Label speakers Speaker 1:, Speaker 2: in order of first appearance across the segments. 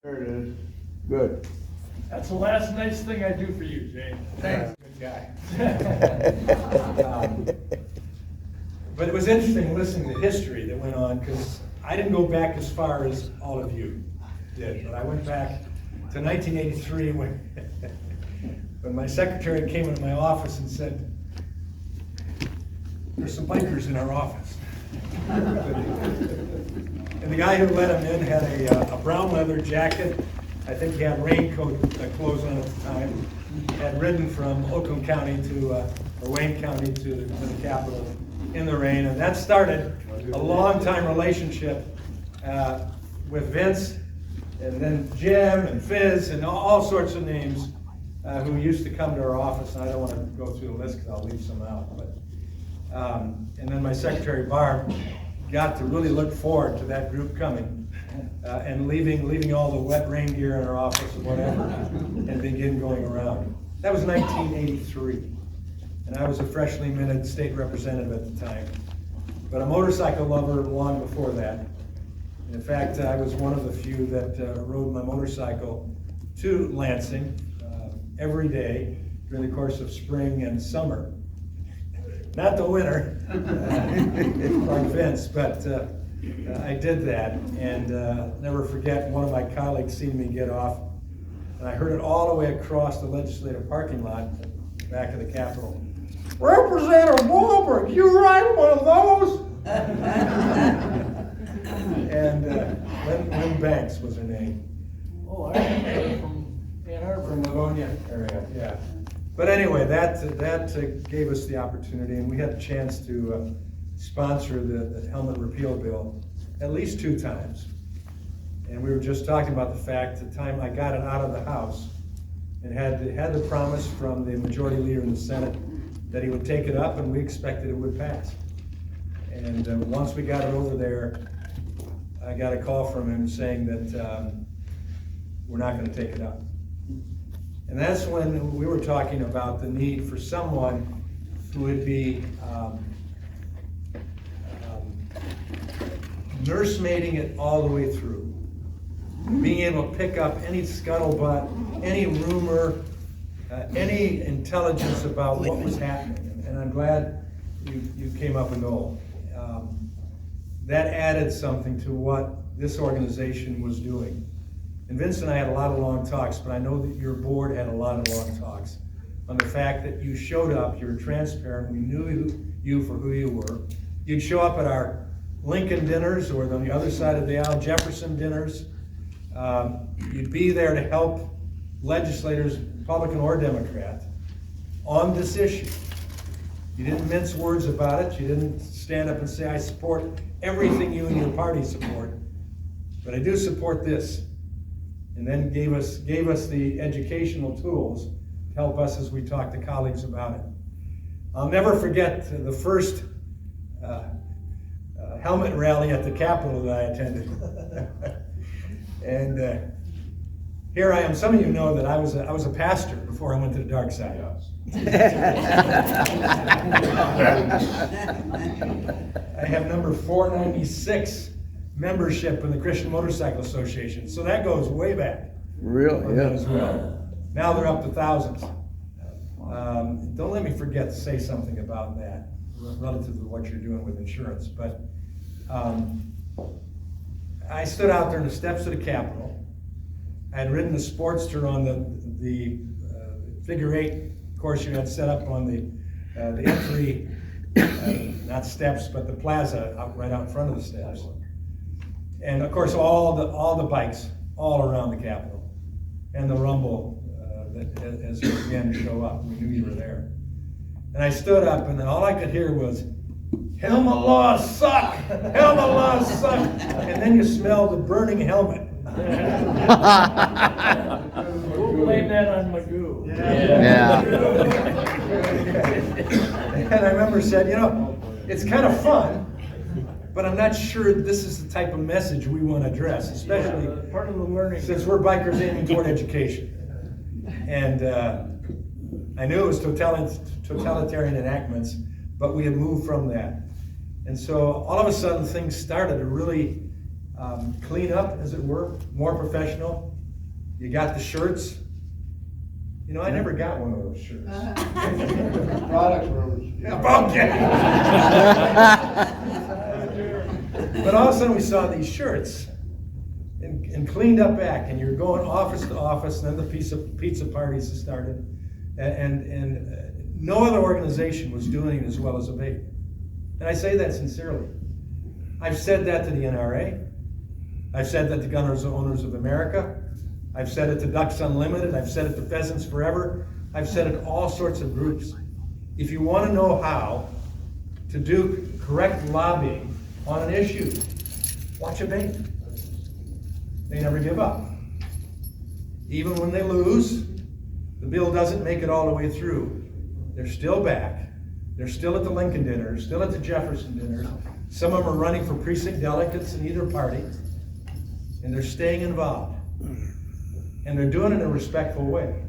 Speaker 1: There it is. Good.
Speaker 2: That's the last nice thing I do for you, Jane.
Speaker 3: Thanks, good guy. But it was interesting listening to history that went on, because I didn't go back as far as all of you did, but I went back to 1983 when my secretary came into my office and said, "There's some bikers in our office." And the guy who let him in had a brown leather jacket. I think he had raincoat clothes on at the time. Had ridden from Oakland County to, or Wayne County to the Capitol in the rain. And that started a long-time relationship with Vince, and then Jim and Fizz and all sorts of names who used to come to our office. And I don't want to go through the list because I'll leave some out. But and then my secretary, Barb, got to really look forward to that group coming and leaving all the wet rain gear in our office or whatever and begin going around. That was 1983, and I was a freshly minted state representative at the time, but a motorcycle lover long before that. In fact, I was one of the few that rode my motorcycle to Lansing every day during the course of spring and summer. Not the winter, like Vince, but I did that, and never forget one of my colleagues seeing me get off, and I heard it all the way across the legislative parking lot, back of the Capitol. "Representative Walberg, you ride one of those?" And Lynn Banks was her name.
Speaker 2: Oh, I remember from Ann Arbor.
Speaker 3: From Livonia area, yeah. But anyway, that gave us the opportunity, and we had a chance to sponsor the helmet repeal bill at least 2 times. And we were just talking about the fact the time I got it out of the House and had the promise from the majority leader in the Senate that he would take it up, and we expected it would pass. And once we got it over there, I got a call from him saying that we're not going to take it up. And that's when we were talking about the need for someone who would be nursemaiding it all the way through, being able to pick up any scuttlebutt, any rumor, any intelligence about what was happening. And I'm glad you came up with Noel. That added something to what this organization was doing. And Vince and I had a lot of long talks, but I know that your board had a lot of long talks on the fact that you showed up, you were transparent, we knew you for who you were. You'd show up at our Lincoln dinners, or on the other side of the aisle, Jefferson dinners. You'd be there to help legislators, Republican or Democrat, on this issue. You didn't mince words about it. You didn't stand up and say, "I support everything you and your party support, but I do support this." And then gave us the educational tools to help us as we talk to colleagues about it. I'll never forget the first helmet rally at the Capitol that I attended. And here I am. Some of you know that I was a pastor before I went to the dark side. I have number 496 membership in the Christian Motorcycle Association, so that goes way back.
Speaker 1: Really? Yeah.
Speaker 3: As well. Now they're up to thousands. Don't let me forget to say something about that relative to what you're doing with insurance. But I stood out there in the steps of the Capitol. I had ridden the Sportster on the figure 8 course you had set up on the entry, not steps, but the plaza right out in front of the steps. And of course, all the bikes all around the Capitol, and the rumble as you began to show up. We knew you were there. And I stood up, and then all I could hear was, "Helmet laws suck! Helmet laws suck!" And then you smelled the burning helmet.
Speaker 2: We'll blame that on Magoo.
Speaker 1: Yeah.
Speaker 3: And I remember said, it's kind of fun, but I'm not sure this is the type of message we want to address, especially
Speaker 2: Part of the learning.
Speaker 3: since we're bikers aiming toward education. And I knew it was totalitarian enactments, but we had moved from that. And so all of a sudden things started to really clean up, as it were, more professional. You got the shirts. You know, I never got one of those shirts.
Speaker 1: Product rose.
Speaker 3: But all of a sudden we saw these shirts and cleaned up back, and you're going office to office, and then the pizza parties started, and no other organization was doing it as well as Abate. And I say that sincerely. I've said that to the NRA. I've said that to Gunners Owners of America. I've said it to Ducks Unlimited. I've said it to Pheasants Forever. I've said it to all sorts of groups. If you want to know how to do correct lobbying on an issue, watch Abate. They never give up. Even when they lose, the bill doesn't make it all the way through. They're still back. They're still at the Lincoln dinners, still at the Jefferson dinners. Some of them are running for precinct delegates in either party, and they're staying involved. And they're doing it in a respectful way.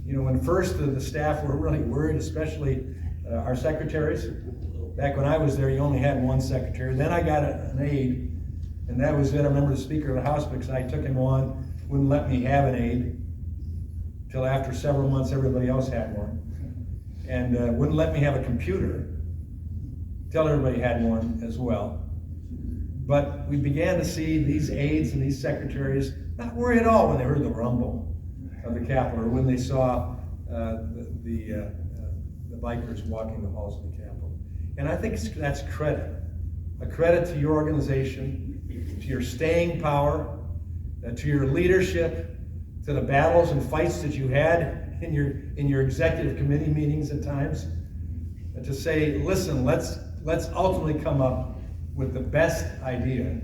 Speaker 3: You know, when first the staff were really worried, especially our secretaries. Back when I was there, you only had one secretary. Then I got an aide, and that was it. I remember the Speaker of the House, because I took him on, wouldn't let me have an aide, until after several months everybody else had one. And wouldn't let me have a computer, until everybody had one as well. But we began to see these aides and these secretaries not worry at all when they heard the rumble of the Capitol, or when they saw the bikers walking the halls of the Capitol. And I think that's credit. A credit to your organization, to your staying power, to your leadership, to the battles and fights that you had in your executive committee meetings at times, to say, listen, let's ultimately come up with the best idea,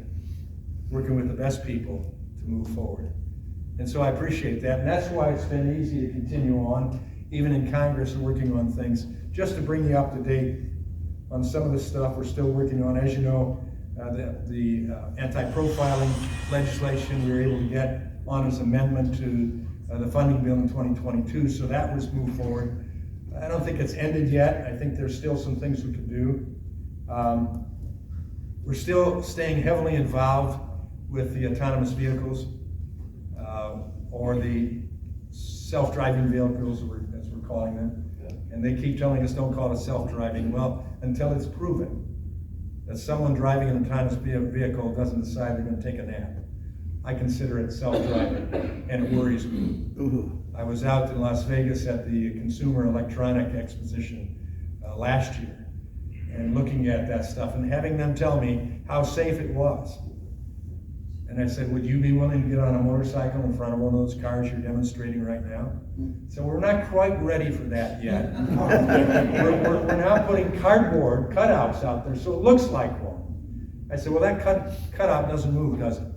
Speaker 3: working with the best people to move forward. And so I appreciate that, and that's why it's been easy to continue on, even in Congress, and working on things, just to bring you up to date on some of the stuff we're still working on. As you know, the anti-profiling legislation we were able to get on as amendment to the funding bill in 2022, so that was moved forward. I don't think it's ended yet. I think there's still some things we can do. We're still staying heavily involved with the autonomous vehicles, or the self-driving vehicles, as we're calling them. And they keep telling us, don't call it self-driving. Well, until it's proven that someone driving an autonomous vehicle doesn't decide they're going to take a nap, I consider it self-driving, and it worries me. I was out in Las Vegas at the Consumer Electronic Exposition last year, and looking at that stuff and having them tell me how safe it was. And I said, would you be willing to get on a motorcycle in front of one of those cars you're demonstrating right now? So we're not quite ready for that yet. we're now putting cardboard cutouts out there so it looks like one. I said, well, that cutout doesn't move, does it?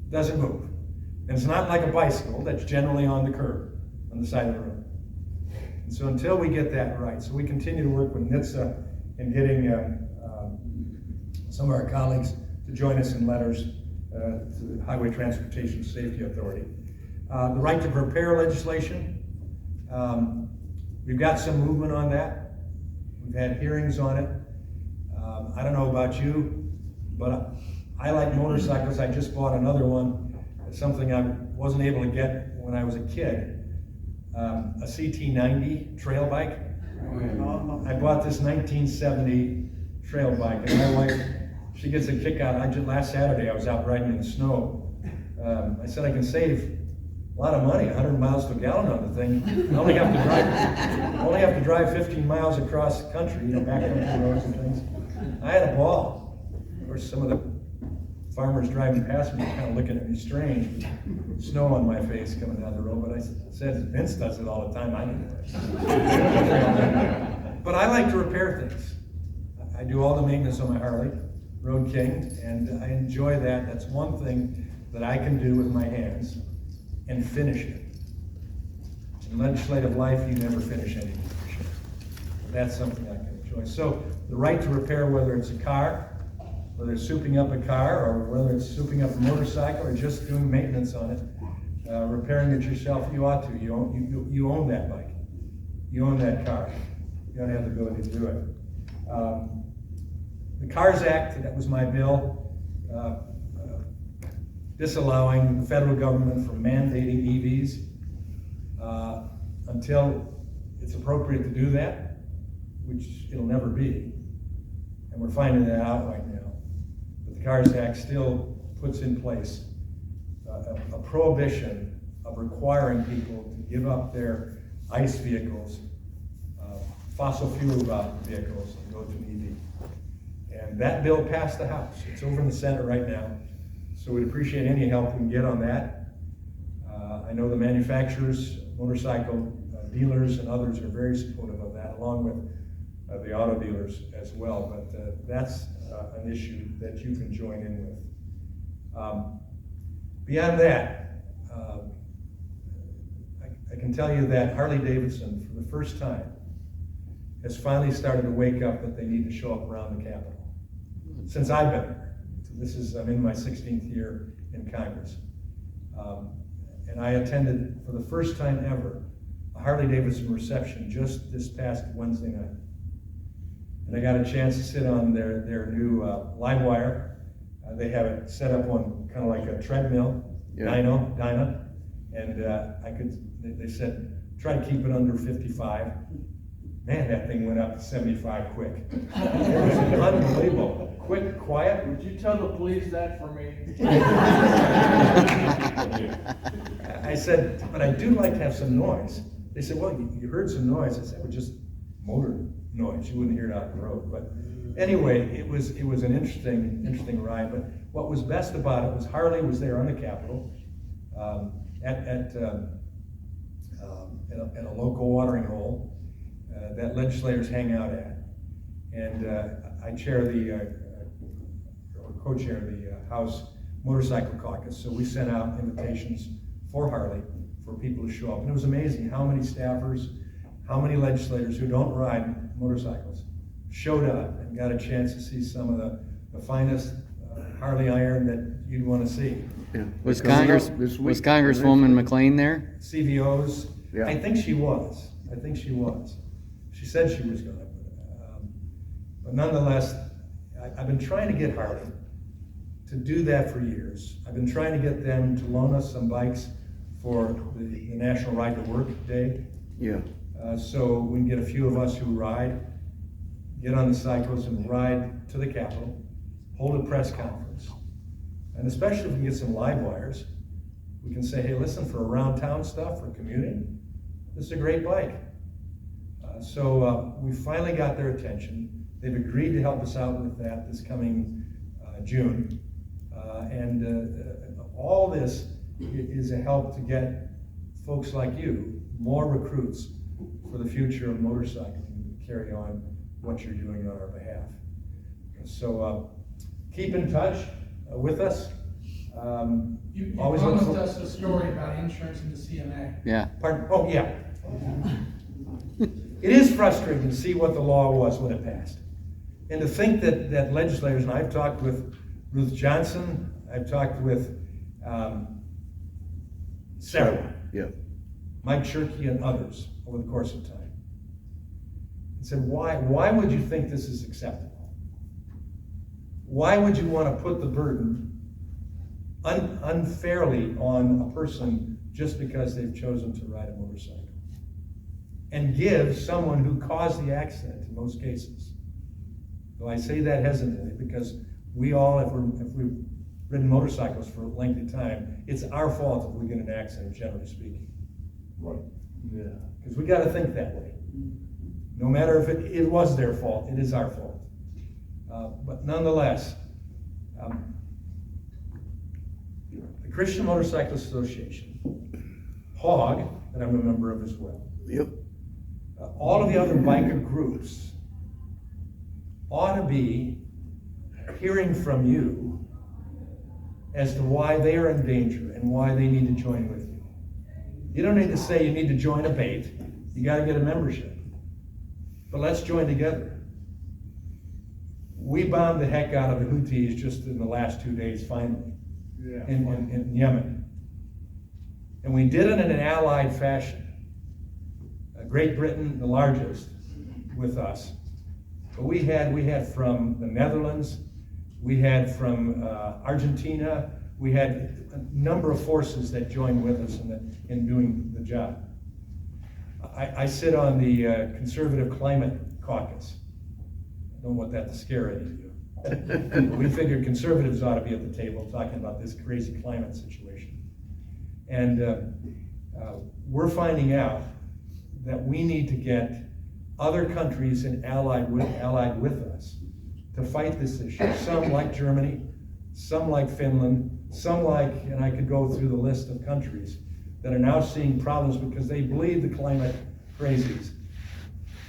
Speaker 3: Doesn't move. And it's not like a bicycle that's generally on the curb, on the side of the road. And so until we get that right, so we continue to work with NHTSA and getting some of our colleagues to join us in letters to the Highway Transportation Safety Authority. The right to prepare legislation, we've got some movement on that. We've had hearings on it. I don't know about you, but I like motorcycles. I just bought another one. It's something I wasn't able to get when I was a kid. A CT90 trail bike. I bought this 1970 trail bike, and my wife, she gets a kick out. Last Saturday I was out riding in the snow. I said I can save a lot of money, 100 miles to a gallon on the thing. I only have to drive 15 miles across the country, backcountry roads and things. I had a ball. Of course, some of the farmers driving past me kind of looking at me strange. Snow on my face coming down the road, but I said, Vince does it all the time, I don't do it. But I like to repair things. I do all the maintenance on my Harley, Road King, and I enjoy that. That's one thing that I can do with my hands and finish it. In legislative life, you never finish anything. That's something I can enjoy. So the right to repair, whether it's a car, whether it's souping up a car, or whether it's souping up a motorcycle, or just doing maintenance on it, repairing it yourself, you ought to. You own that bike. You own that car. You ought to have the ability to do it. The CARS Act, that was my bill. disallowing the federal government from mandating EVs until it's appropriate to do that, which it'll never be. And we're finding that out right now. But the CARS Act still puts in place a prohibition of requiring people to give up their ICE vehicles, fossil fuel vehicles, and go to an EV. And that bill passed the House. It's over in the Senate right now. So we'd appreciate any help we can get on that. I know the manufacturers, motorcycle dealers, and others are very supportive of that, along with the auto dealers as well. But that's an issue that you can join in with. Beyond that, I can tell you that Harley-Davidson, for the first time, has finally started to wake up that they need to show up around the Capitol. Since I've been here. I'm in my 16th year in Congress. And I attended, for the first time ever, a Harley-Davidson reception just this past Wednesday night. And I got a chance to sit on their new live wire. They have it set up on kind of like a treadmill, dyna, and they said, try to keep it under 55. Man, that thing went up to 75 quick. It was unbelievable. Quick, quiet.
Speaker 2: Would you tell the police that for me?
Speaker 3: I said, but I do like to have some noise. They said, well, you heard some noise. I said, well, just motor noise. You wouldn't hear it out the road. But anyway, it was an interesting ride. But what was best about it was Harley was there on the Capitol at a local watering hole that legislators hang out at. And I chair or co-chair the House Motorcycle Caucus. So we sent out invitations for Harley for people to show up. And it was amazing how many staffers, how many legislators who don't ride motorcycles showed up and got a chance to see some of the finest Harley iron that you'd want to see.
Speaker 4: Yeah. Was Congresswoman McLean there?
Speaker 3: CVOs.
Speaker 4: Yeah.
Speaker 3: I think she was. She said she was going to. But nonetheless, I've been trying to get Harley to do that for years. I've been trying to get them to loan us some bikes for the National Ride to Work Day.
Speaker 4: Yeah.
Speaker 3: So we can get a few of us who ride, get on the cycles and ride to the Capitol, hold a press conference. And especially if we can get some live wires, we can say, hey, listen, for around town stuff, for commuting, this is a great bike. So we finally got their attention. They've agreed to help us out with that this coming June. And all this is a help to get folks like you more recruits for the future of motorcycling to carry on what you're doing on our behalf. So keep in touch with us.
Speaker 5: You
Speaker 3: always
Speaker 5: promised
Speaker 3: look for-
Speaker 5: us a story about insurance in the CMA.
Speaker 4: Yeah.
Speaker 3: Pardon? Oh, yeah. It is frustrating to see what the law was when it passed. And to think that legislators, and I've talked with Ruth Johnson, I've talked with Sarah,
Speaker 4: Yeah.
Speaker 3: Mike Shirkey, and others over the course of time, and said, why would you think this is acceptable? Why would you want to put the burden unfairly on a person just because they've chosen to ride a motorcycle? And give someone who caused the accident in most cases. Though I say that hesitantly because we all, if we've ridden motorcycles for a lengthy time, it's our fault if we get in an accident, generally speaking.
Speaker 1: Right.
Speaker 3: Yeah. Because we got to think that way. No matter if it was their fault, it is our fault. But nonetheless, the Christian Motorcycle Association, HOG, that I'm a member of as well,
Speaker 4: Yep.
Speaker 3: all of the other biker groups ought to be hearing from you as to why they are in danger and why they need to join with you. You don't need to say you need to join Abate. You got to get a membership. But let's join together. We bombed the heck out of the Houthis just in the last 2 days, finally, in Yemen. And we did it in an allied fashion. Great Britain, the largest, with us. But we had from the Netherlands, we had from Argentina, we had a number of forces that joined with us in doing the job. I sit on the Conservative Climate Caucus. I don't want that to scare any of you. We figured conservatives ought to be at the table talking about this crazy climate situation. And we're finding out that we need to get other countries and allied with us to fight this issue. Some like Germany, some like Finland, some like, and I could go through the list of countries that are now seeing problems because they believe the climate crazies.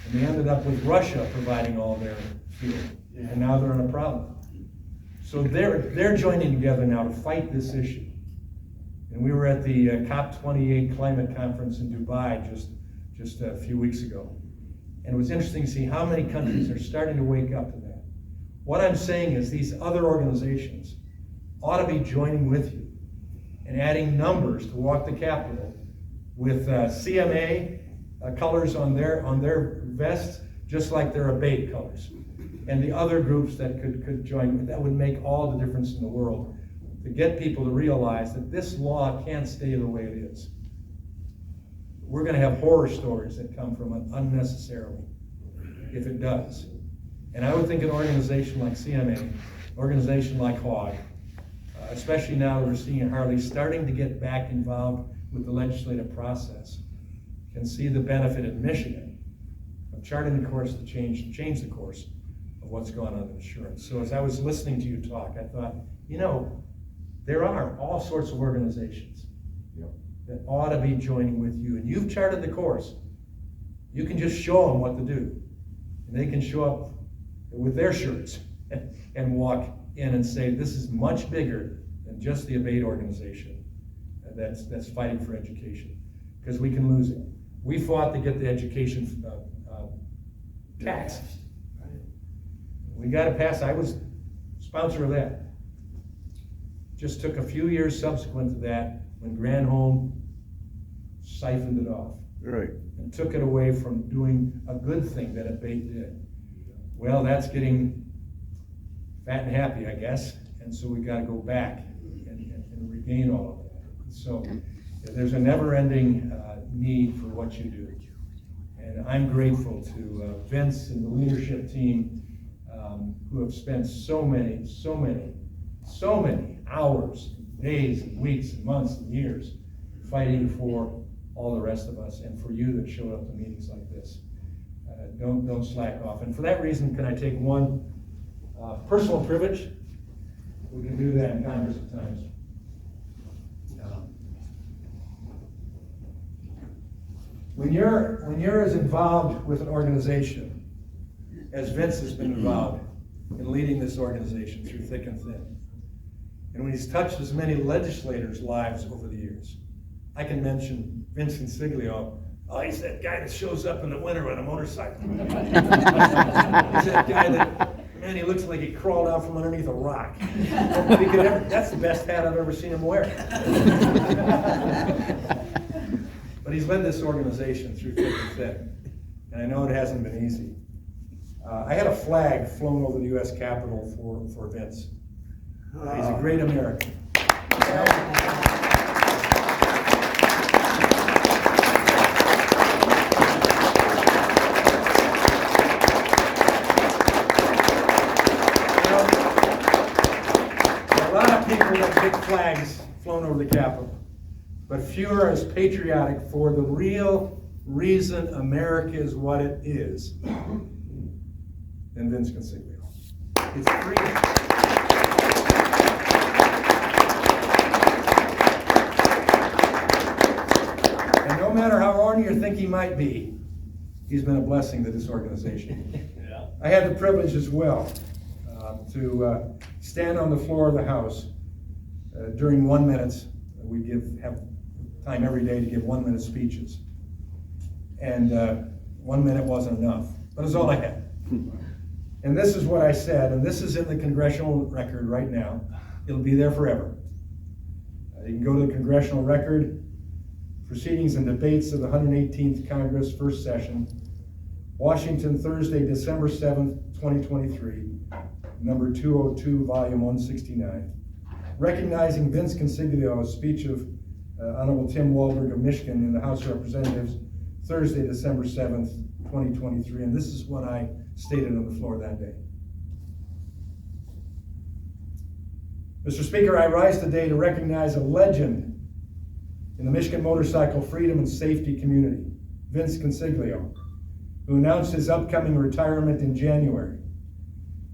Speaker 3: And they ended up with Russia providing all their fuel. And now they're in a problem. So they're joining together now to fight this issue. And we were at the COP28 climate conference in Dubai just a few weeks ago. And it was interesting to see how many countries are starting to wake up to that. What I'm saying is these other organizations ought to be joining with you and adding numbers to walk the Capitol with CMA colors on their vests, just like their Abate colors. And the other groups that could join, that would make all the difference in the world to get people to realize that this law can't stay the way it is. We're going to have horror stories that come from it unnecessarily if it does. And I would think an organization like CMA, an organization like HOG, especially now that we're seeing Harley starting to get back involved with the legislative process, can see the benefit in Michigan of charting the course to change the course of what's going on in insurance. So as I was listening to you talk, I thought, you know, there are all sorts of organizations that ought to be joining with you. And you've charted the course. You can just show them what to do. And they can show up with their shirts and walk in and say, this is much bigger than just the Abate organization that's fighting for education. Because we can lose it. We fought to get the education tax. We got to pass. I was sponsor of that. Just took a few years subsequent to that when Granholm siphoned it off.
Speaker 6: Right.
Speaker 3: And took it away from doing a good thing that Abate did. Well, that's getting fat and happy, I guess. And so we got to go back and regain all of that. So there's a never-ending need for what you do. And I'm grateful to Vince and the leadership team who have spent so many hours, days, and weeks, and months, and years fighting for all the rest of us and for you that showed up to meetings like this. Don't slack off. And for that reason, can I take one personal privilege? We can do that in Congress at times. When you're as involved with an organization as Vince has been involved in leading this organization through thick and thin, and when he's touched as many legislators' lives over the years, I can mention Vincent Siglio. Oh, he's that guy that shows up in the winter on a motorcycle. He's that guy that, man, he looks like he crawled out from underneath a rock. That's the best hat I've ever seen him wear. But he's led this organization through thick and thin, and I know it hasn't been easy. I had a flag flown over the U.S. Capitol for Vince. He's a great American. A lot of people have big flags flown over the Capitol, but few are as patriotic for the real reason America is what it is than Vince Consiglio. It's freedom. And no matter how ornery you think he might be, he's been a blessing to this organization. Yeah. I had the privilege as well to stand on the floor of the House during 1 minute. We have time every day to give 1 minute speeches. And 1 minute wasn't enough, but it's all I had. And this is what I said, and this is in the congressional record right now. It'll be there forever. You can go to the congressional record, proceedings and debates of the 118th Congress, first session, Washington, Thursday, December 7th, 2023, number 202, volume 169. recognizing Vince Consiglio's speech of Honorable Tim Walberg of Michigan in the House of Representatives Thursday, December 7th, 2023. And this is what I stated on the floor that day. Mr. Speaker, I rise today to recognize a legend in the Michigan motorcycle freedom and safety community, Vince Consiglio, who announced his upcoming retirement in January.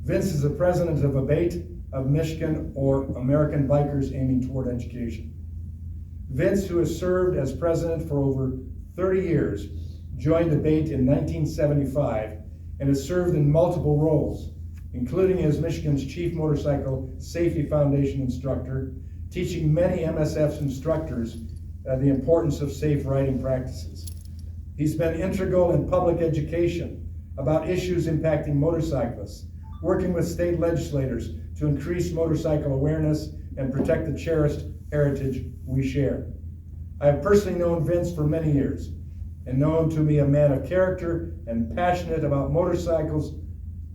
Speaker 3: Vince is the president of Abate of Michigan, or American Bikers Aiming Toward Education. Vince, who has served as president for over 30 years, joined Abate in 1975 and has served in multiple roles, including as Michigan's Chief Motorcycle Safety Foundation instructor, teaching many MSF's instructors the importance of safe riding practices. He's been integral in public education about issues impacting motorcyclists, working with state legislators to increase motorcycle awareness and protect the cherished heritage we share. I have personally known Vince for many years and know him to be a man of character and passionate about motorcycles,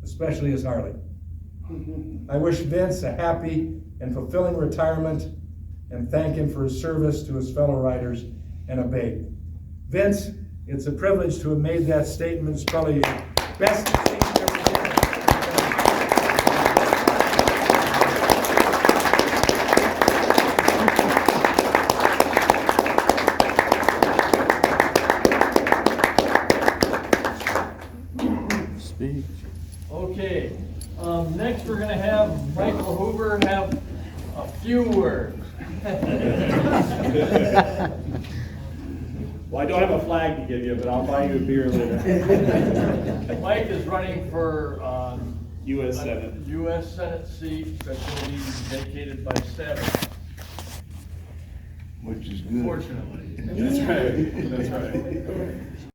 Speaker 3: especially his Harley. I wish Vince a happy and fulfilling retirement and thank him for his service to his fellow riders and Abate. Vince, it's a privilege to have made that statement. It's probably the best thing you've ever done.
Speaker 4: Speech.
Speaker 2: Okay, next we're gonna have Michael Hoover have a few words.
Speaker 6: Well, I don't have a flag to give you, but I'll buy you a beer later.
Speaker 2: Mike is running for,
Speaker 6: U.S. Senate.
Speaker 2: U.S. Senate seat that's gonna be vacated by Stabby,
Speaker 1: Which is good.
Speaker 2: unfortunately.
Speaker 6: That's right, that's right.